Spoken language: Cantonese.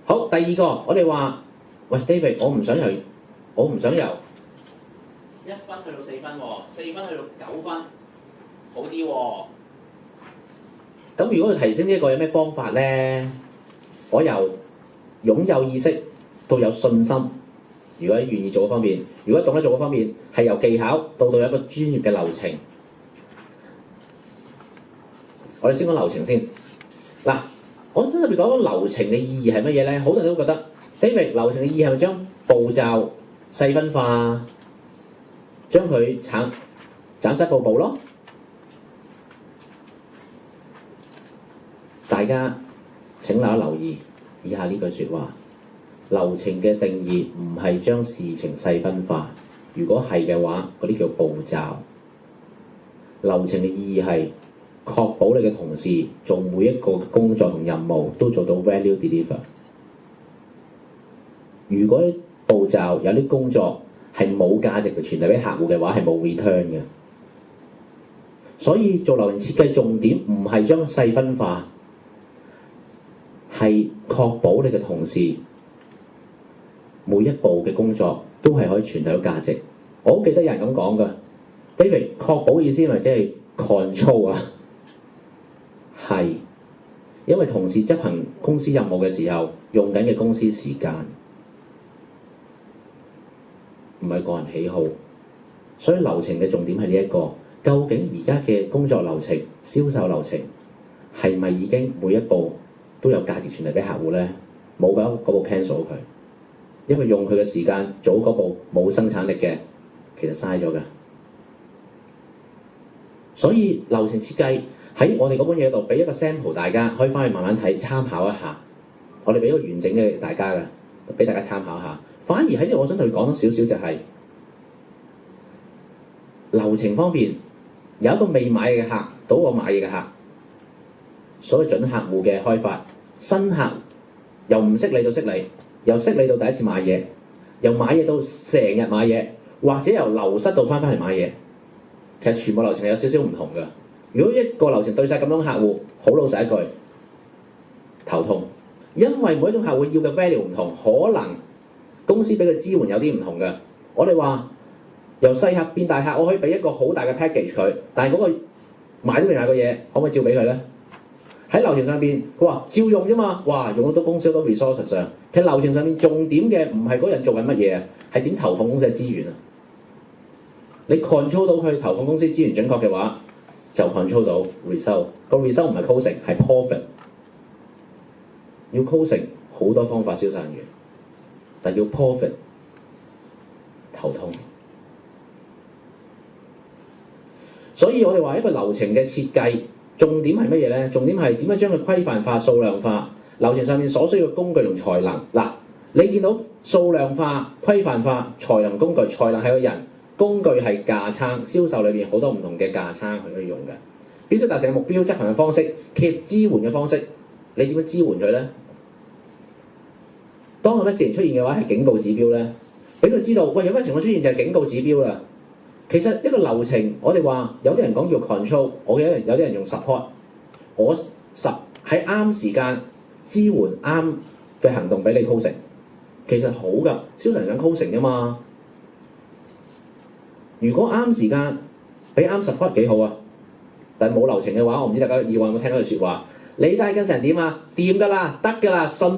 好，第二個我哋話，喂 David，我唔想由1分去到4分喎，4分去到9分，好啲喎。咁如果佢提升呢一個有咩方法咧？我由擁有意識到有信心，如果願意做嗰方面，如果懂得做嗰方面，係由技巧到有一個專業嘅流程。我哋先講流程先。嗱，我真特別講流程嘅意義係乜嘢咧？好多人都覺得 David 流程嘅意義係咪將步驟細分化，將佢斬細步步咯？大家請留意以下呢句説話：流程嘅定義唔係將事情細分化，如果係嘅話，嗰啲叫步驟。流程嘅意義係確保你嘅同事做每一個工作同任務都做到 value deliver。如果步驟有啲工作係冇價值嘅傳遞俾客戶嘅話，係冇 return 嘅。所以做流程設計重點唔係將細分化，係確保你嘅同事每一步嘅工作都係可以傳遞到價值。我好記得有人咁講㗎 ，David 確保意思咪即係 control 啊？係，因為同事執行公司任務嘅時候用緊嘅公司時間，唔係個人喜好，所以流程嘅重點係呢一個。究竟而家嘅工作流程、銷售流程係咪已經每一步都有價值傳遞俾客戶咧？冇㗎，嗰步 cancel 佢，因為用佢嘅時間做嗰步冇生產力嘅，其實嘥咗㗎。所以流程設計喺我哋嗰本嘢度俾一個 sample， 大家可以翻去慢慢睇參考一下。我哋俾一個完整嘅大家㗎，俾大家參考一下。反而喺呢度，我想同佢講多少少就係流程方面。有一個未買嘅客到我買嘢嘅客，所謂準客戶嘅開發，新客由唔識你到識你，由識你到第一次買嘢，由買嘢到成日買嘢，或者由流失到翻嚟買嘢，其實全部流程係有少少唔同㗎。如果一個流程對晒咁多客戶，好老實一句，頭痛，因為每一種客戶要嘅 value 唔同，可能公司俾佢支援有啲唔同㗎。我哋話，由細客變大客，我可以俾一個好大嘅 package 佢，但係嗰個買都未買過嘢，可唔可以照俾佢咧？喺流程上邊，佢話照用啫嘛，哇，用好多公司好多 resources 上。其實流程上面重點嘅唔係嗰人做緊乜嘢啊，係點投放公司嘅資源啊。你 control 到佢投放公司資源準確嘅話，就 control 到 result。個 result 唔係 costing， 係 profit。要 costing 好多方法消散完，但要 profit 頭痛。所以我哋話一個流程嘅設計重點係乜嘢咧？重點係點樣將佢規範化、數量化。流程上面所需要嘅工具同才能。嗱，你見到數量化、規範化、才能、工具。才能係個人，工具係架撐。銷售裏邊好多唔同嘅架撐佢可以用嘅。必須達成嘅目標、執行嘅方式、企業支援嘅方式，你點樣支援佢咧？當有乜事情出現嘅話，係警告指標咧，俾佢知道，喂，有乜情況出現就係警告指標啦。其實一個流程，我哋話有啲人講叫 control， 有啲人用 support。我喺啱時間支援啱嘅行動俾你 closing， 其實好㗎，銷售人想 closing 㗎嘛。如果啱時間俾啱 support 幾好啊，但係冇流程嘅話，我唔知大家以往有冇聽到句説話，你帶緊成點啊？掂㗎啦，得㗎啦，信。